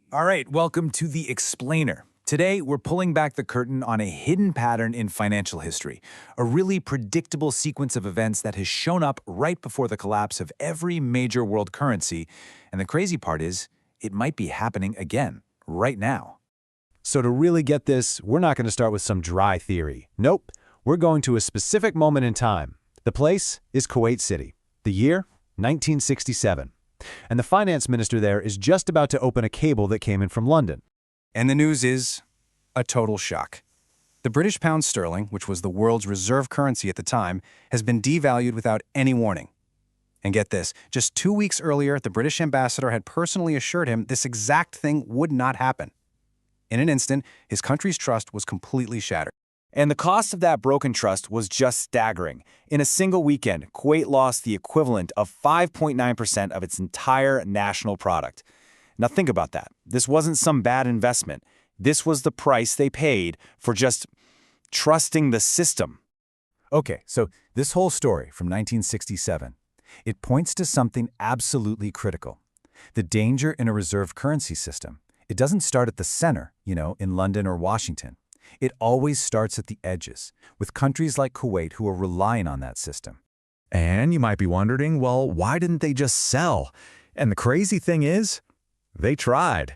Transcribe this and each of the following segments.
All right, welcome to The Explainer. Today, we're pulling back the curtain on a hidden pattern in financial history, a really predictable sequence of events that has shown up right before the collapse of every major world currency. And the crazy part is, it might be happening again, right now. So to really get this, we're not going to start with some dry theory. Nope, we're going to a specific moment in time. The place is Kuwait City. The year, 1967. And the finance minister there is just about to open a cable that came in from London. And the news is a total shock. The British pound sterling, which was the world's reserve currency at the time, has been devalued without any warning. And get this, just 2 weeks earlier, the British ambassador had personally assured him this exact thing would not happen. In an instant, his country's trust was completely shattered. And the cost of that broken trust was just staggering. In a single weekend, Kuwait lost the equivalent of 5.9% of its entire national product. Now think about that. This wasn't some bad investment. This was the price they paid for just trusting the system. Okay, so this whole story from 1967, it points to something absolutely critical. The danger in a reserve currency system. It doesn't start at the center, in London or Washington. It always starts at the edges, with countries like Kuwait who are relying on that system. And you might be wondering, well, why didn't they just sell? And the crazy thing is, they tried.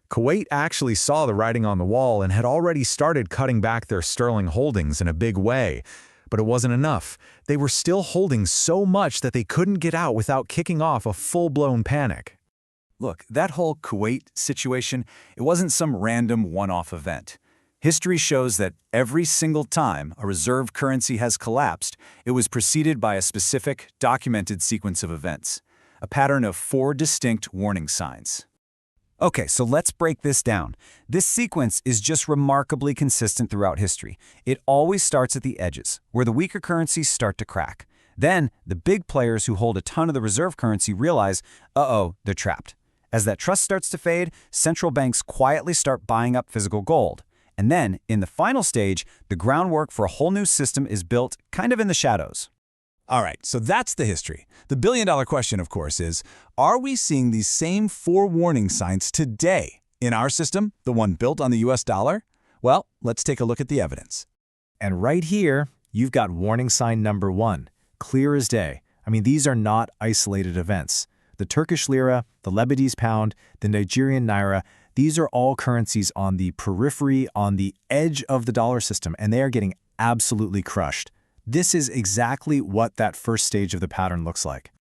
Kuwait actually saw the writing on the wall and had already started cutting back their sterling holdings in a big way. But it wasn't enough. They were still holding so much that they couldn't get out without kicking off a full-blown panic. Look, that whole Kuwait situation, it wasn't some random one-off event. History shows that every single time a reserve currency has collapsed, it was preceded by a specific, documented sequence of events, a pattern of 4 distinct warning signs. Okay, so let's break this down. This sequence is just remarkably consistent throughout history. It always starts at the edges, where the weaker currencies start to crack. Then, the big players who hold a ton of the reserve currency realize, they're trapped. As that trust starts to fade, central banks quietly start buying up physical gold. And then, in the final stage, the groundwork for a whole new system is built kind of in the shadows. All right, so that's the history. The billion-dollar question, of course, is, are we seeing these same 4 warning signs today in our system, the one built on the US dollar? Well, let's take a look at the evidence. And right here, you've got warning sign number 1, clear as day. These are not isolated events. The Turkish lira, the Lebanese pound, the Nigerian naira, these are all currencies on the periphery, on the edge of the dollar system, and they are getting absolutely crushed. This is exactly what that first stage of the pattern looks like.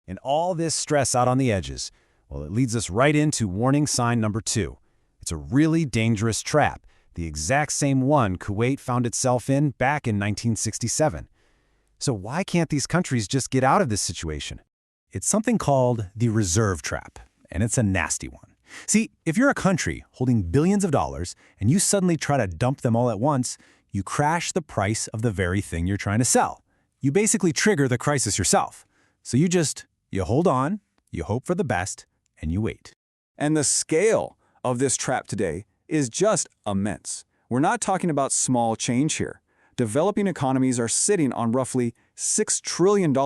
And all this stress out on the edges, well, it leads us right into warning sign number 2. It's a really dangerous trap, the exact same one Kuwait found itself in back in 1967. So why can't these countries just get out of this situation? It's something called the reserve trap, and it's a nasty one. See, if you're a country holding billions of dollars and you suddenly try to dump them all at once, you crash the price of the very thing you're trying to sell. You basically trigger the crisis yourself. So you hold on, you hope for the best, and you wait. And the scale of this trap today is just immense. We're not talking about small change here. Developing economies are sitting on roughly $6 trillion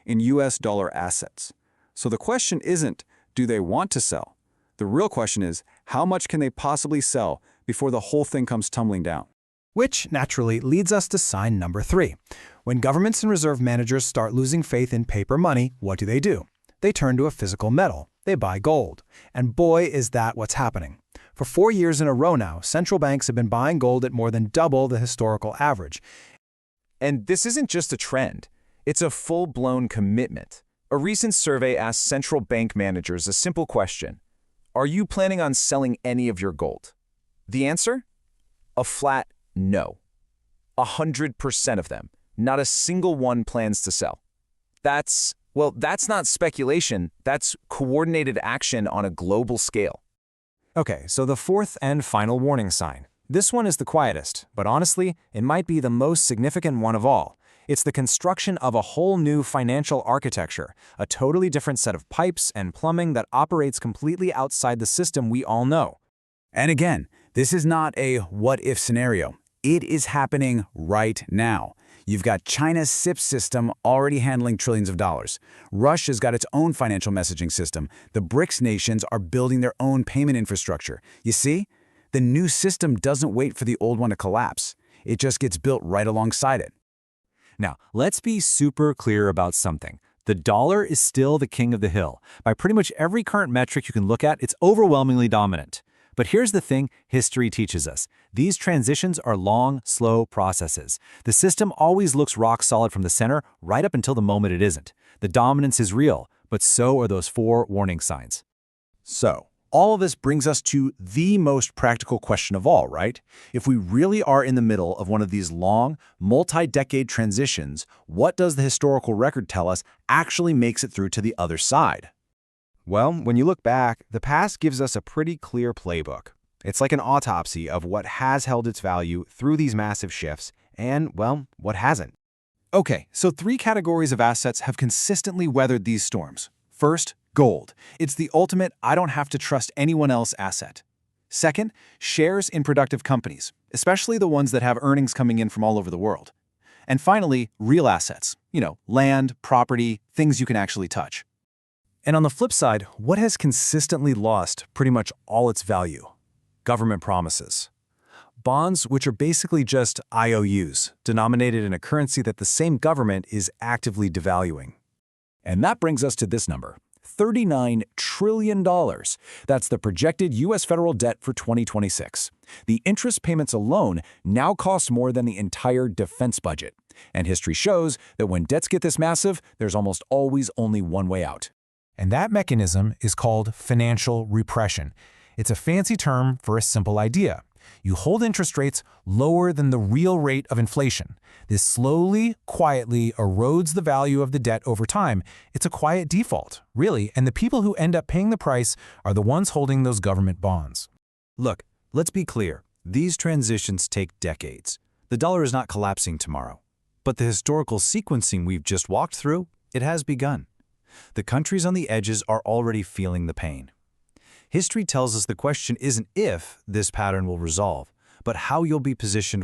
in US dollar assets. So the question isn't, do they want to sell? The real question is, how much can they possibly sell before the whole thing comes tumbling down? Which, naturally, leads us to sign number 3. When governments and reserve managers start losing faith in paper money, what do? They turn to a physical metal. They buy gold. And boy, is that what's happening. For 4 years in a row now, central banks have been buying gold at more than double the historical average. And this isn't just a trend. It's a full-blown commitment. A recent survey asked central bank managers a simple question. Are you planning on selling any of your gold? The answer? A flat no. 100% of them. Not a single one plans to sell. That's not speculation. That's coordinated action on a global scale. Okay, so the 4th and final warning sign. This one is the quietest, but honestly, it might be the most significant one of all. It's the construction of a whole new financial architecture, a totally different set of pipes and plumbing that operates completely outside the system we all know. And again, this is not a what-if scenario. It is happening right now. You've got China's SIP system already handling trillions of dollars. Russia's got its own financial messaging system. The BRICS nations are building their own payment infrastructure. You see? The new system doesn't wait for the old one to collapse. It just gets built right alongside it. Now, let's be super clear about something. The dollar is still the king of the hill. By pretty much every current metric you can look at, it's overwhelmingly dominant. But here's the thing history teaches us. These transitions are long, slow processes. The system always looks rock solid from the center, right up until the moment it isn't. The dominance is real, but so are those 4 warning signs. So, all of this brings us to the most practical question of all, right? If we really are in the middle of one of these long, multi-decade transitions, what does the historical record tell us actually makes it through to the other side? Well, when you look back, the past gives us a pretty clear playbook. It's like an autopsy of what has held its value through these massive shifts and, well, what hasn't. Okay, so 3 categories of assets have consistently weathered these storms. First, gold. It's the ultimate I don't have to trust anyone else asset. Second, shares in productive companies, especially the ones that have earnings coming in from all over the world. And finally, real assets. Land, property, things you can actually touch. And on the flip side, what has consistently lost pretty much all its value? Government promises. Bonds, which are basically just IOUs, denominated in a currency that the same government is actively devaluing. And that brings us to this number, $39 trillion. That's the projected U.S. federal debt for 2026. The interest payments alone now cost more than the entire defense budget. And history shows that when debts get this massive, there's almost always only one way out. And that mechanism is called financial repression. It's a fancy term for a simple idea. You hold interest rates lower than the real rate of inflation. This slowly, quietly erodes the value of the debt over time. It's a quiet default, really, and the people who end up paying the price are the ones holding those government bonds. Look, let's be clear. These transitions take decades. The dollar is not collapsing tomorrow. But the historical sequencing we've just walked through, it has begun. The countries on the edges are already feeling the pain. History tells us the question isn't if this pattern will resolve, but how you'll be positioned